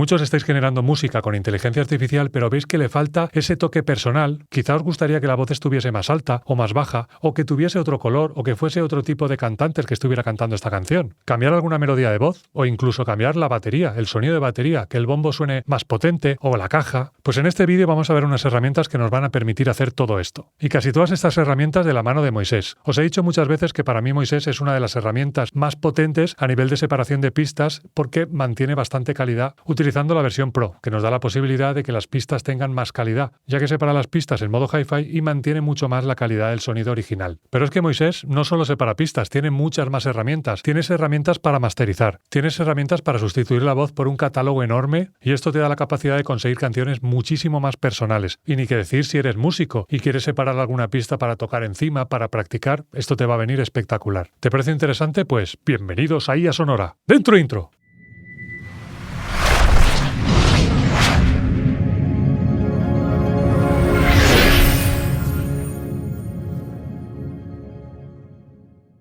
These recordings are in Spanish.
Muchos estáis generando música con inteligencia artificial, pero veis que le falta ese toque personal. Quizá os gustaría que la voz estuviese más alta o más baja, o que tuviese otro color, o que fuese otro tipo de cantante el que estuviera cantando esta canción. Cambiar alguna melodía de voz, o incluso cambiar la batería, el sonido de batería, que el bombo suene más potente, o la caja. Pues en este vídeo vamos a ver unas herramientas que nos van a permitir hacer todo esto. Y casi todas estas herramientas de la mano de Moises. Os he dicho muchas veces que para mí Moises es una de las herramientas más potentes a nivel de separación de pistas porque mantiene bastante calidad utilizando la versión Pro, que nos da la posibilidad de que las pistas tengan más calidad, ya que separa las pistas en modo hi-fi y mantiene mucho más la calidad del sonido original. Pero es que Moises no solo separa pistas, tiene muchas más herramientas. Tienes herramientas para masterizar, tienes herramientas para sustituir la voz por un catálogo enorme y esto te da la capacidad de conseguir canciones muchísimo más personales. Y ni que decir si eres músico y quieres separar alguna pista para tocar encima, para practicar, esto te va a venir espectacular. ¿Te parece interesante? Pues bienvenidos ahí a Sonora. ¡Dentro intro!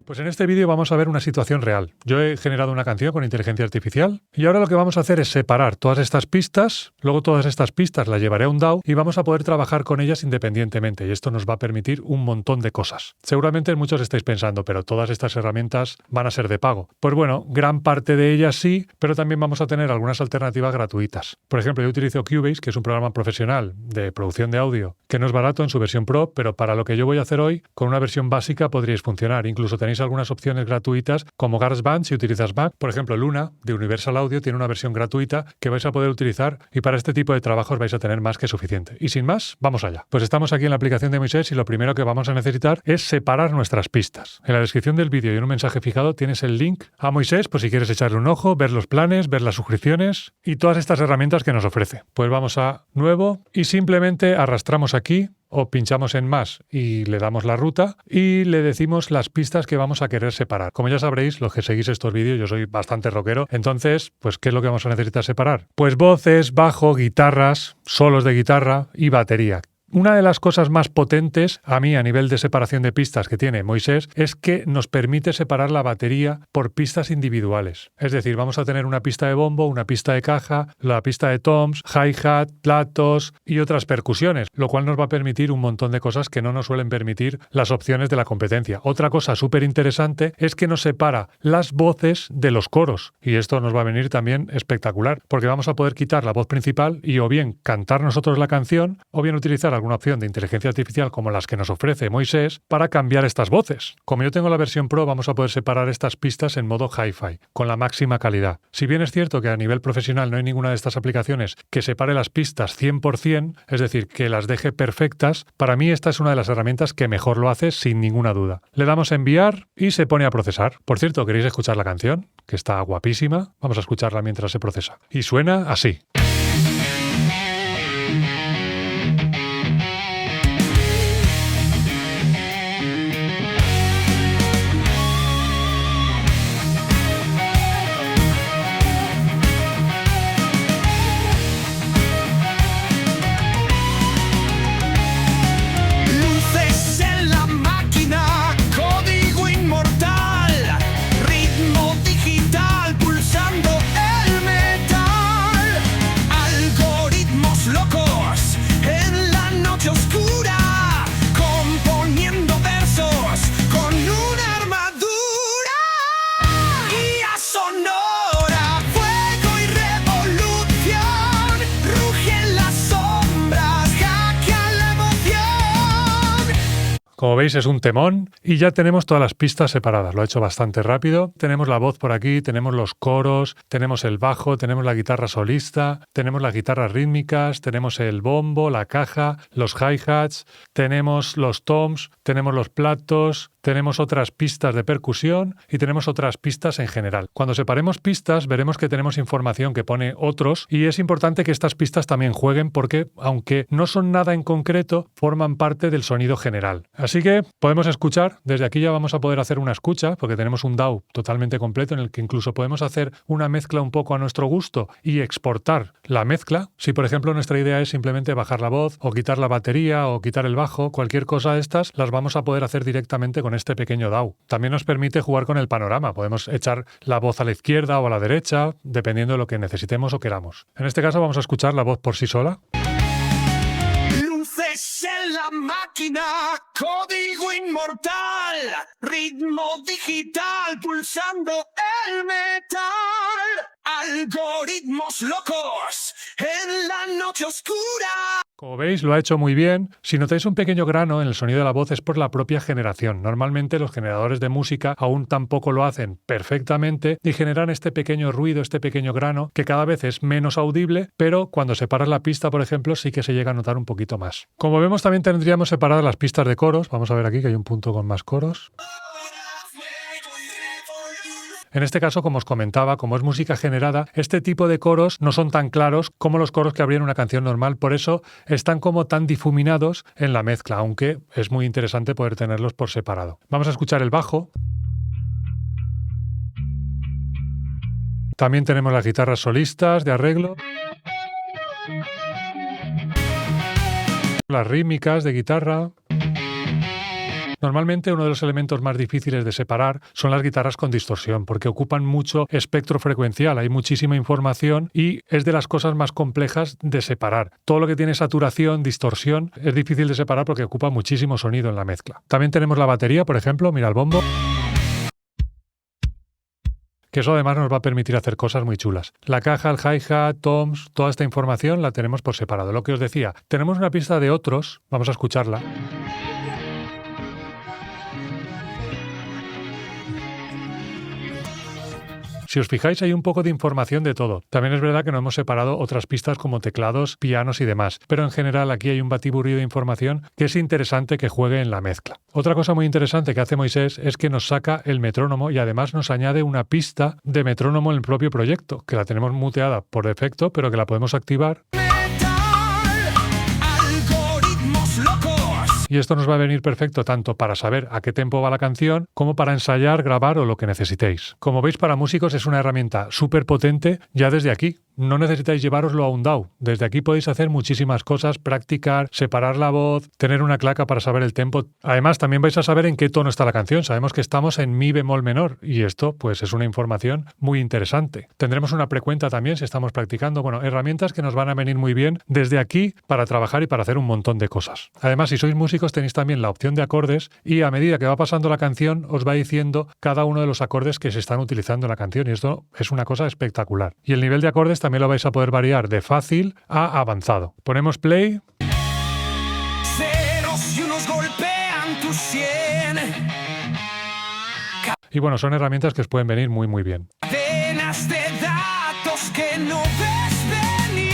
Pues en este vídeo vamos a ver una situación real. Yo he generado una canción con inteligencia artificial y ahora lo que vamos a hacer es separar todas estas pistas, luego todas estas pistas las llevaré a un DAW y vamos a poder trabajar con ellas independientemente y esto nos va a permitir un montón de cosas. Seguramente muchos estáis pensando, pero todas estas herramientas van a ser de pago. Pues bueno, gran parte de ellas sí, pero también vamos a tener algunas alternativas gratuitas. Por ejemplo, yo utilizo Cubase, que es un programa profesional de producción de audio, que no es barato en su versión Pro, pero para lo que yo voy a hacer hoy, con una versión básica podríais funcionar. Incluso tenéis algunas opciones gratuitas como GarageBand si utilizas Mac. Por ejemplo, Luna de Universal Audio tiene una versión gratuita que vais a poder utilizar y para este tipo de trabajos vais a tener más que suficiente. Y sin más, vamos allá. Pues estamos aquí en la aplicación de Moises y lo primero que vamos a necesitar es separar nuestras pistas. En la descripción del vídeo y en un mensaje fijado tienes el link a Moises por si quieres echarle un ojo, ver los planes, ver las suscripciones y todas estas herramientas que nos ofrece. Pues vamos a Nuevo y simplemente arrastramos aquí o pinchamos en más y le damos la ruta y le decimos las pistas que vamos a querer separar. Como ya sabréis, los que seguís estos vídeos, yo soy bastante rockero, entonces, pues, ¿qué es lo que vamos a necesitar separar? Pues voces, bajo, guitarras, solos de guitarra y batería. Una de las cosas más potentes a mí a nivel de separación de pistas que tiene Moises es que nos permite separar la batería por pistas individuales. Es decir, vamos a tener una pista de bombo, una pista de caja, la pista de toms, hi-hat, platos y otras percusiones, lo cual nos va a permitir un montón de cosas que no nos suelen permitir las opciones de la competencia. Otra cosa súper interesante es que nos separa las voces de los coros y esto nos va a venir también espectacular porque vamos a poder quitar la voz principal y o bien cantar nosotros la canción o bien utilizar alguna opción de inteligencia artificial como las que nos ofrece Moises para cambiar estas voces. Como yo tengo la versión Pro, vamos a poder separar estas pistas en modo hi-fi, con la máxima calidad. Si bien es cierto que a nivel profesional no hay ninguna de estas aplicaciones que separe las pistas 100%, es decir, que las deje perfectas, para mí esta es una de las herramientas que mejor lo hace sin ninguna duda. Le damos a enviar y se pone a procesar. Por cierto, ¿queréis escuchar la canción? Que está guapísima. Vamos a escucharla mientras se procesa. Y suena así. Como veis es un temón y ya tenemos todas las pistas separadas. Lo he hecho bastante rápido. Tenemos la voz por aquí, tenemos los coros, tenemos el bajo, tenemos la guitarra solista, tenemos las guitarras rítmicas, tenemos el bombo, la caja, los hi-hats, tenemos los toms, tenemos los platos, tenemos otras pistas de percusión y tenemos otras pistas en general. Cuando separemos pistas veremos que tenemos información que pone otros y es importante que estas pistas también jueguen porque, aunque no son nada en concreto, forman parte del sonido general. Así que podemos escuchar, desde aquí ya vamos a poder hacer una escucha porque tenemos un DAW totalmente completo en el que incluso podemos hacer una mezcla un poco a nuestro gusto y exportar la mezcla. Si por ejemplo nuestra idea es simplemente bajar la voz o quitar la batería o quitar el bajo, cualquier cosa de estas las vamos a poder hacer directamente con este pequeño DAW. También nos permite jugar con el panorama. Podemos echar la voz a la izquierda o a la derecha, dependiendo de lo que necesitemos o queramos. En este caso vamos a escuchar la voz por sí sola. Luces en la máquina, código inmortal, ritmo digital pulsando el metal, algoritmos locos en la noche oscura. Como veis, lo ha hecho muy bien. Si notáis un pequeño grano en el sonido de la voz es por la propia generación. Normalmente los generadores de música aún tampoco lo hacen perfectamente y generan este pequeño ruido, este pequeño grano, que cada vez es menos audible, pero cuando separas la pista, por ejemplo, sí que se llega a notar un poquito más. Como vemos, también tendríamos separadas las pistas de coros. Vamos a ver aquí que hay un punto con más coros. En este caso, como os comentaba, como es música generada, este tipo de coros no son tan claros como los coros que habría en una canción normal, por eso están como tan difuminados en la mezcla, aunque es muy interesante poder tenerlos por separado. Vamos a escuchar el bajo. También tenemos las guitarras solistas de arreglo. Las rítmicas de guitarra. Normalmente uno de los elementos más difíciles de separar son las guitarras con distorsión, porque ocupan mucho espectro frecuencial, hay muchísima información y es de las cosas más complejas de separar. Todo lo que tiene saturación, distorsión, es difícil de separar porque ocupa muchísimo sonido en la mezcla. También tenemos la batería, por ejemplo, mira el bombo, que eso además nos va a permitir hacer cosas muy chulas. La caja, el hi-hat, toms, toda esta información la tenemos por separado. Lo que os decía, tenemos una pista de otros, vamos a escucharla. Si os fijáis, hay un poco de información de todo. También es verdad que no hemos separado otras pistas como teclados, pianos y demás, pero en general aquí hay un batiburrillo de información que es interesante que juegue en la mezcla. Otra cosa muy interesante que hace Moisés es que nos saca el metrónomo y además nos añade una pista de metrónomo en el propio proyecto, que la tenemos muteada por defecto, pero que la podemos activar. Y esto nos va a venir perfecto tanto para saber a qué tempo va la canción como para ensayar, grabar o lo que necesitéis. Como veis, para músicos es una herramienta súper potente ya desde aquí. No necesitáis llevároslo a un DAW. Desde aquí podéis hacer muchísimas cosas, practicar, separar la voz, tener una claca para saber el tempo. Además, también vais a saber en qué tono está la canción. Sabemos que estamos en mi bemol menor y esto pues es una información muy interesante. Tendremos una precuenta también si estamos practicando. Bueno, herramientas que nos van a venir muy bien desde aquí para trabajar y para hacer un montón de cosas. Además, si sois músicos tenéis también la opción de acordes y a medida que va pasando la canción os va diciendo cada uno de los acordes que se están utilizando en la canción y esto es una cosa espectacular. Y el nivel de acordes también lo vais a poder variar de fácil a avanzado. Ponemos play. Ceros y unos golpean tu sien. Y bueno, son herramientas que os pueden venir muy muy bien. Cadenas de datos que no ves venir.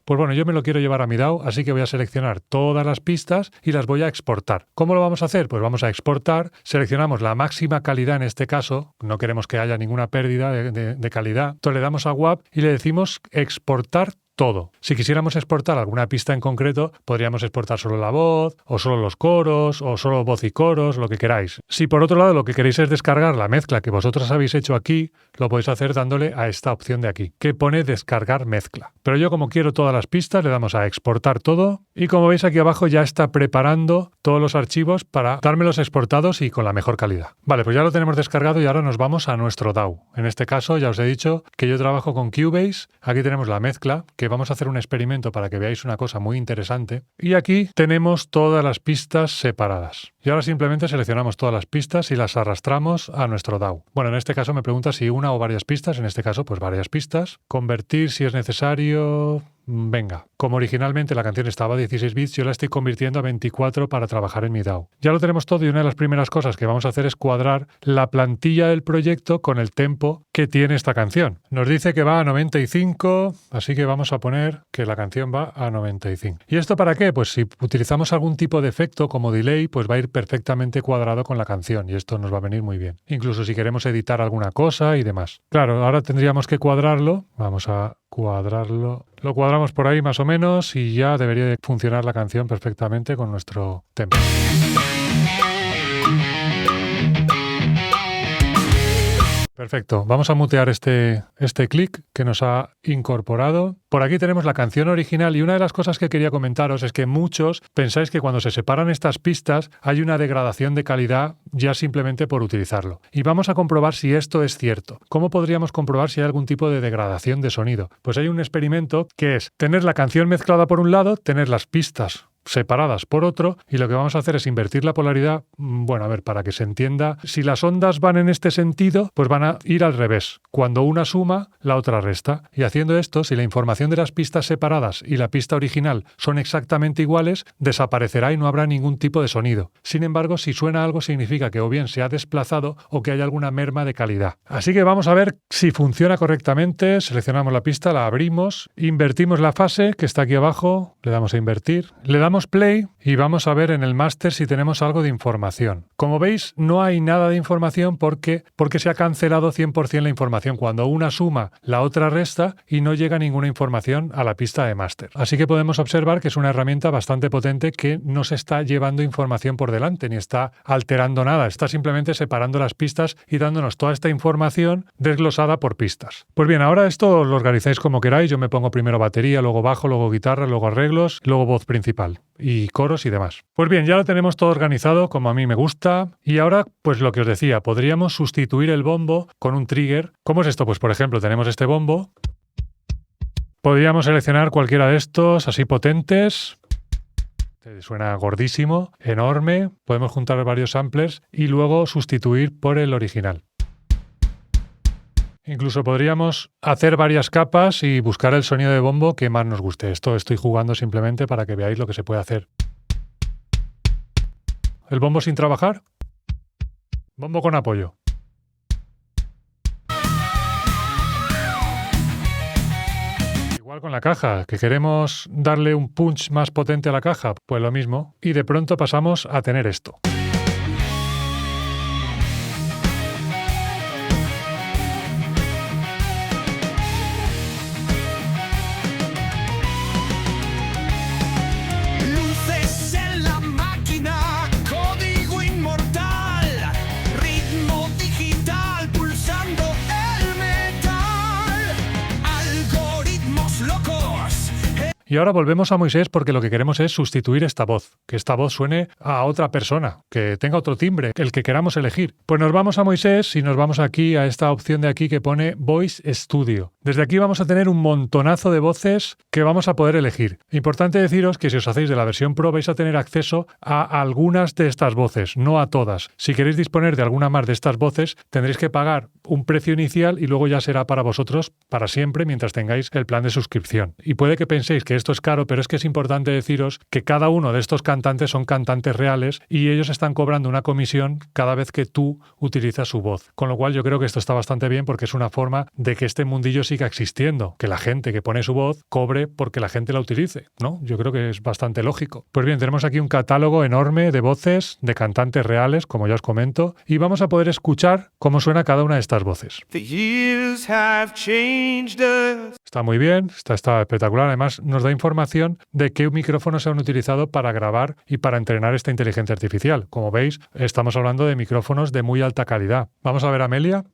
Pues bueno, yo me lo quiero llevar a mi DAW, así que voy a seleccionar todas las pistas y las voy a exportar. ¿Cómo lo vamos a hacer? Pues vamos a exportar, seleccionamos la máxima calidad en este caso, no queremos que haya ninguna pérdida de calidad, entonces le damos a WAP y le decimos exportar todo. Si quisiéramos exportar alguna pista en concreto, podríamos exportar solo la voz, o solo los coros, o solo voz y coros, lo que queráis. Si por otro lado lo que queréis es descargar la mezcla que vosotros habéis hecho aquí, lo podéis hacer dándole a esta opción de aquí, que pone descargar mezcla. Pero yo como quiero todas las pistas, le damos a exportar todo, y como veis aquí abajo ya está preparando todos los archivos para dármelos exportados y con la mejor calidad. Vale, pues ya lo tenemos descargado y ahora nos vamos a nuestro DAW. En este caso ya os he dicho que yo trabajo con Cubase, aquí tenemos la mezcla, que vamos a hacer un experimento para que veáis una cosa muy interesante. Y aquí tenemos todas las pistas separadas. Y ahora simplemente seleccionamos todas las pistas y las arrastramos a nuestro DAW. Bueno, en este caso me pregunta si una o varias pistas, en este caso pues varias pistas. Convertir si es necesario. Venga, como originalmente la canción estaba a 16 bits, yo la estoy convirtiendo a 24 para trabajar en mi DAW. Ya lo tenemos todo y una de las primeras cosas que vamos a hacer es cuadrar la plantilla del proyecto con el tempo que tiene esta canción. Nos dice que va a 95, así que vamos a poner que la canción va a 95. ¿Y esto para qué? Pues si utilizamos algún tipo de efecto como delay, pues va a ir perfectamente cuadrado con la canción y esto nos va a venir muy bien. Incluso si queremos editar alguna cosa y demás. Claro, ahora tendríamos que cuadrarlo. Vamos a cuadrarlo. Lo cuadramos por ahí más o menos y ya debería de funcionar la canción perfectamente con nuestro tempo. Perfecto. Vamos a mutear este clic que nos ha incorporado. Por aquí tenemos la canción original y una de las cosas que quería comentaros es que muchos pensáis que cuando se separan estas pistas hay una degradación de calidad ya simplemente por utilizarlo. Y vamos a comprobar si esto es cierto. ¿Cómo podríamos comprobar si hay algún tipo de degradación de sonido? Pues hay un experimento que es tener la canción mezclada por un lado, tener las pistas separadas por otro, y lo que vamos a hacer es invertir la polaridad. Bueno, a ver, para que se entienda, si las ondas van en este sentido, pues van a ir al revés. Cuando una suma, la otra resta. Y haciendo esto, si la información de las pistas separadas y la pista original son exactamente iguales, desaparecerá y no habrá ningún tipo de sonido. Sin embargo, si suena algo, significa que o bien se ha desplazado o que hay alguna merma de calidad. Así que vamos a ver si funciona correctamente. Seleccionamos la pista, la abrimos, invertimos la fase que está aquí abajo, le damos a invertir, le damos play y vamos a ver en el máster si tenemos algo de información. Como veis, no hay nada de información porque se ha cancelado 100% la información. Cuando una suma, la otra resta y no llega ninguna información a la pista de máster. Así que podemos observar que es una herramienta bastante potente que no se está llevando información por delante ni está alterando nada. Está simplemente separando las pistas y dándonos toda esta información desglosada por pistas. Pues bien, ahora esto lo organizáis como queráis. Yo me pongo primero batería, luego bajo, luego guitarra, luego arreglos, luego voz principal y coros y demás. Pues bien, ya lo tenemos todo organizado como a mí me gusta y ahora, pues lo que os decía, podríamos sustituir el bombo con un trigger. ¿Cómo es esto? Pues por ejemplo, tenemos este bombo. Podríamos seleccionar cualquiera de estos así potentes. Suena gordísimo, enorme. Podemos juntar varios samplers y luego sustituir por el original. Incluso podríamos hacer varias capas y buscar el sonido de bombo que más nos guste. Esto estoy jugando simplemente para que veáis lo que se puede hacer. ¿El bombo sin trabajar? Bombo con apoyo. Igual con la caja, que queremos darle un punch más potente a la caja, pues lo mismo. Y de pronto pasamos a tener esto. Y ahora volvemos a Moises porque lo que queremos es sustituir esta voz, que esta voz suene a otra persona, que tenga otro timbre, el que queramos elegir. Pues nos vamos a Moises y nos vamos aquí a esta opción de aquí que pone Voice Studio. Desde aquí vamos a tener un montonazo de voces que vamos a poder elegir. Importante deciros que si os hacéis de la versión Pro vais a tener acceso a algunas de estas voces, no a todas. Si queréis disponer de alguna más de estas voces, tendréis que pagar un precio inicial y luego ya será para vosotros para siempre mientras tengáis el plan de suscripción. Y puede que penséis que esto es caro, pero es que es importante deciros que cada uno de estos cantantes son cantantes reales y ellos están cobrando una comisión cada vez que tú utilizas su voz. Con lo cual yo creo que esto está bastante bien porque es una forma de que este mundillo siga existiendo, que la gente que pone su voz cobre porque la gente la utilice, ¿no? Yo creo que es bastante lógico. Pues bien, tenemos aquí un catálogo enorme de voces de cantantes reales, como ya os comento, y vamos a poder escuchar cómo suena cada una de estas voces. Está muy bien, está espectacular. Además, nos da información de qué micrófonos se han utilizado para grabar y para entrenar esta inteligencia artificial. Como veis, estamos hablando de micrófonos de muy alta calidad. Vamos a ver a Amelia.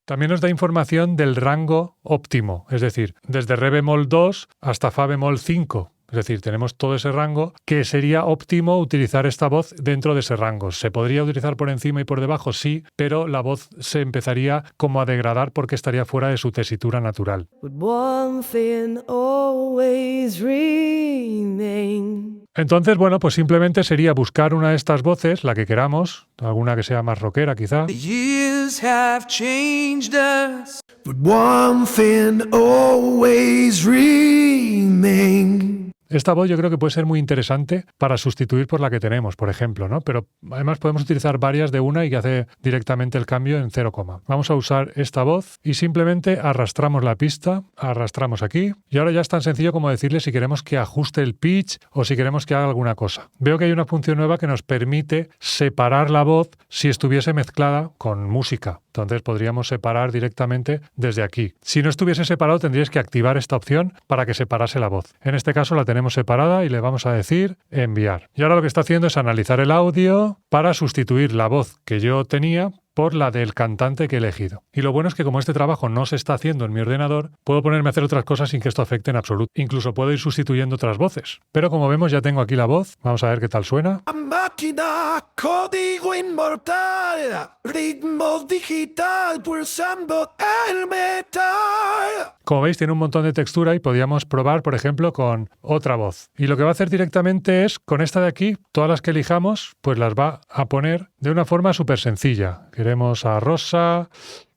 También nos da información del rango óptimo, es decir, desde re bemol 2 hasta fa bemol 5. Es decir, tenemos todo ese rango que sería óptimo utilizar esta voz dentro de ese rango. ¿Se podría utilizar por encima y por debajo? Sí, pero la voz se empezaría como a degradar porque estaría fuera de su tesitura natural. Entonces, bueno, pues simplemente sería buscar una de estas voces, la que queramos, alguna que sea más rockera quizá. Esta voz yo creo que puede ser muy interesante para sustituir por la que tenemos, por ejemplo, ¿no? Pero además podemos utilizar varias de una y que hace directamente el cambio en 0, Vamos a usar esta voz y simplemente arrastramos la pista, arrastramos aquí y ahora ya es tan sencillo como decirle si queremos que ajuste el pitch o si queremos que haga alguna cosa. Veo que hay una función nueva que nos permite separar la voz si estuviese mezclada con música. Entonces podríamos separar directamente desde aquí. Si no estuviese separado, tendríais que activar esta opción para que separase la voz. En este caso la tenemos separada y le vamos a decir enviar. Y ahora lo que está haciendo es analizar el audio para sustituir la voz que yo tenía por la del cantante que he elegido. Y lo bueno es que como este trabajo no se está haciendo en mi ordenador, puedo ponerme a hacer otras cosas sin que esto afecte en absoluto. Incluso puedo ir sustituyendo otras voces. Pero como vemos ya tengo aquí la voz. Vamos a ver qué tal suena. Máquina, código inmortal, ritmo digital, pulsando el metal. Como veis tiene un montón de textura y podríamos probar, por ejemplo, con otra voz. Y lo que va a hacer directamente es, con esta de aquí, todas las que elijamos, pues las va a poner de una forma súper sencilla. Queremos a Rosa,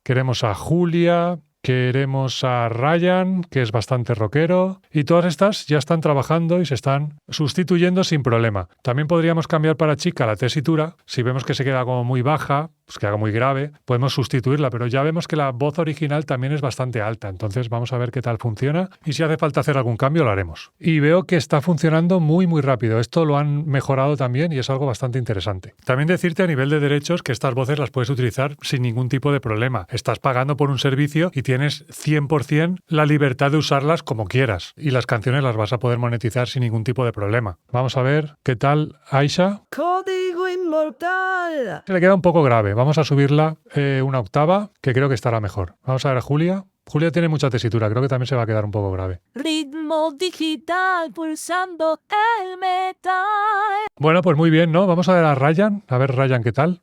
queremos a Julia, queremos a Ryan, que es bastante rockero, y todas estas ya están trabajando y se están sustituyendo sin problema. También podríamos cambiar para chica la tesitura. Si vemos que se queda como muy baja, pues que haga muy grave, podemos sustituirla, pero ya vemos que la voz original también es bastante alta, entonces vamos a ver qué tal funciona y si hace falta hacer algún cambio lo haremos. Y veo que está funcionando muy rápido, esto lo han mejorado también y es algo bastante interesante. También decirte a nivel de derechos que estas voces las puedes utilizar sin ningún tipo de problema. Estás pagando por un servicio y tienes 100% la libertad de usarlas como quieras y las canciones las vas a poder monetizar sin ningún tipo de problema. Vamos a ver qué tal Aisha. Código inmortal. Se le queda un poco grave. Vamos a subirla una octava, que creo que estará mejor. Vamos a ver a Julia. Julia tiene mucha tesitura, creo que también se va a quedar un poco grave. Ritmo digital, pulsando el metal. Bueno, pues muy bien, ¿no? Vamos a ver a Ryan. A ver, Ryan, ¿qué tal?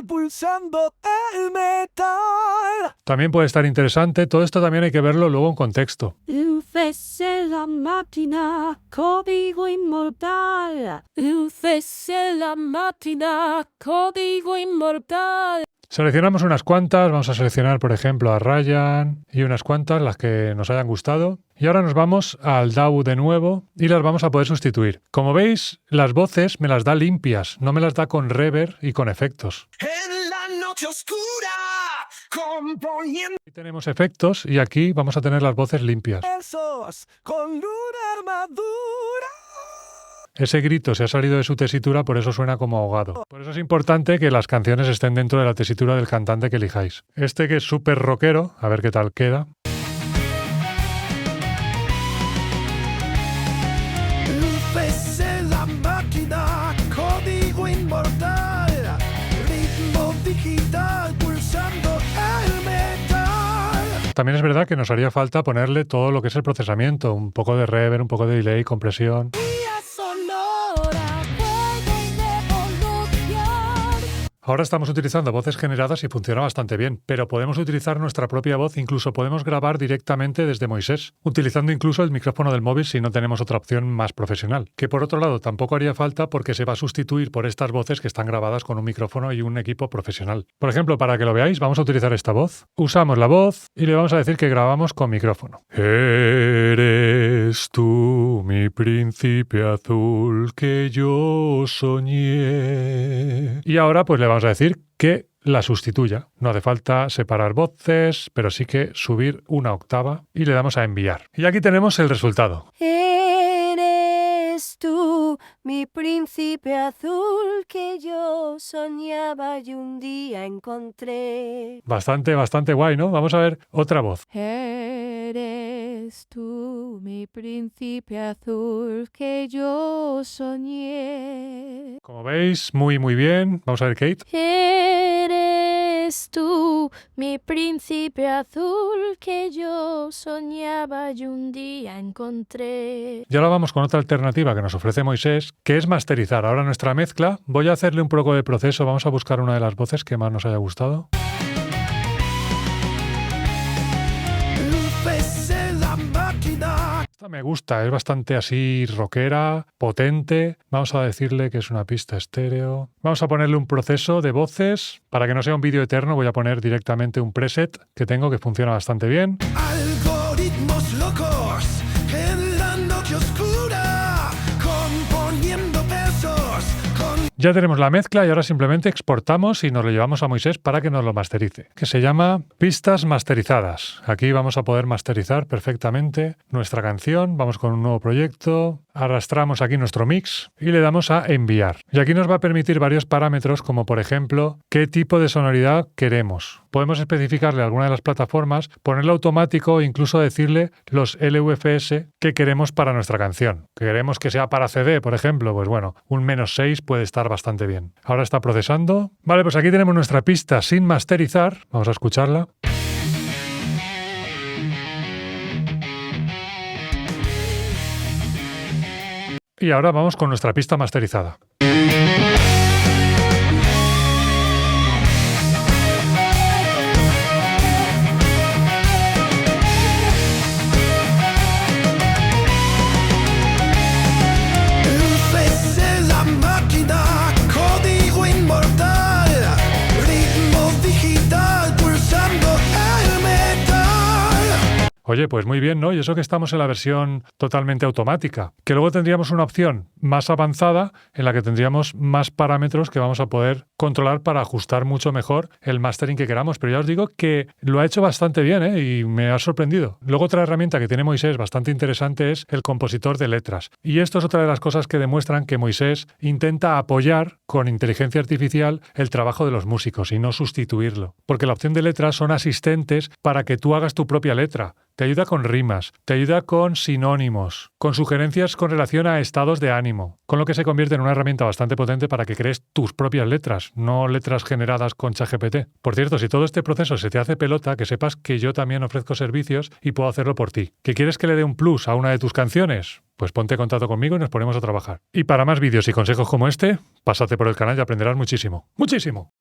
Pulsando el metal. También puede estar interesante. Todo esto también hay que verlo luego en contexto. Luces en la máquina, código inmortal. Luces en la máquina, código inmortal. Seleccionamos unas cuantas, vamos a seleccionar por ejemplo a Ryan y unas cuantas, las que nos hayan gustado. Y ahora nos vamos al DAW de nuevo y las vamos a poder sustituir. Como veis, las voces me las da limpias, no me las da con reverb y con efectos. En la noche oscura, componiendo Aquí tenemos efectos y aquí vamos a tener las voces limpias. versos con una armadura. Ese grito se ha salido de su tesitura, por eso suena como ahogado. Por eso es importante que las canciones estén dentro de la tesitura del cantante que elijáis. Este que es súper rockero, a ver qué tal queda. Luces en la máquina, código inmortal. Ritmo digital, pulsando el metal. También es verdad que nos haría falta ponerle todo lo que es el procesamiento, un poco de reverb, un poco de delay, compresión. Ahora estamos utilizando voces generadas y funciona bastante bien, pero podemos utilizar nuestra propia voz, incluso podemos grabar directamente desde Moises, utilizando incluso el micrófono del móvil si no tenemos otra opción más profesional, que por otro lado tampoco haría falta porque se va a sustituir por estas voces que están grabadas con un micrófono y un equipo profesional. Por ejemplo, para que lo veáis, vamos a utilizar esta voz, usamos la voz y le vamos a decir que grabamos con micrófono. Eres tú mi príncipe azul que yo soñé. Y ahora pues le vamos a decir que la sustituya. No hace falta separar voces, pero sí que subir una octava y le damos a enviar. Y aquí tenemos el resultado. Eres tú, mi príncipe azul que yo soñaba y un día encontré. Bastante guay, ¿no? Vamos a ver otra voz. Eres tú, mi príncipe azul que yo soñé. Como veis, muy bien. Vamos a ver Kate. Eres tú, mi príncipe azul que yo soñaba y un día encontré. Y ahora vamos con otra alternativa que nos ofrece Moises, que es masterizar. Ahora nuestra mezcla. Voy a hacerle un poco de proceso. Vamos a buscar una de las voces que más nos haya gustado. Esta me gusta, es bastante así rockera, potente. Vamos a decirle que es una pista estéreo. Vamos a ponerle un proceso de voces. Para que no sea un vídeo eterno, voy a poner directamente un preset que tengo que funciona bastante bien. Algoritmos locos en la noche oscura, componiendo versos con... Ya tenemos la mezcla y ahora simplemente exportamos y nos lo llevamos a Moises para que nos lo masterice, que se llama Pistas Masterizadas. Aquí vamos a poder masterizar perfectamente nuestra canción. Vamos con un nuevo proyecto, arrastramos aquí nuestro mix y le damos a enviar. Y aquí nos va a permitir varios parámetros, como por ejemplo, qué tipo de sonoridad queremos. Podemos especificarle a alguna de las plataformas, ponerlo automático e incluso decirle los LUFS que queremos para nuestra canción. Queremos que sea para CD, por ejemplo, pues bueno, un -6 puede estar bastante bien. Ahora está procesando. Vale, pues aquí tenemos nuestra pista sin masterizar. Vamos a escucharla. Y ahora vamos con nuestra pista masterizada. Luces la máquina, código inmortal, ritmo digital pulsando el metal. Oye, pues muy bien, ¿no? Y eso que estamos en la versión totalmente automática. Que luego tendríamos una opción más avanzada en la que tendríamos más parámetros que vamos a poder controlar para ajustar mucho mejor el mastering que queramos. Pero ya os digo que lo ha hecho bastante bien, ¿eh? Y me ha sorprendido. Luego otra herramienta que tiene Moisés bastante interesante es el compositor de letras. Y esto es otra de las cosas que demuestran que Moisés intenta apoyar con inteligencia artificial el trabajo de los músicos y no sustituirlo. Porque la opción de letras son asistentes para que tú hagas tu propia letra. Te ayuda con rimas, te ayuda con sinónimos, con sugerencias con relación a estados de ánimo, con lo que se convierte en una herramienta bastante potente para que crees tus propias letras, no letras generadas con ChatGPT. Por cierto, si todo este proceso se te hace pelota, que sepas que yo también ofrezco servicios y puedo hacerlo por ti. ¿Que quieres que le dé un plus a una de tus canciones? Pues ponte en contacto conmigo y nos ponemos a trabajar. Y para más vídeos y consejos como este, pásate por el canal y aprenderás muchísimo. ¡Muchísimo!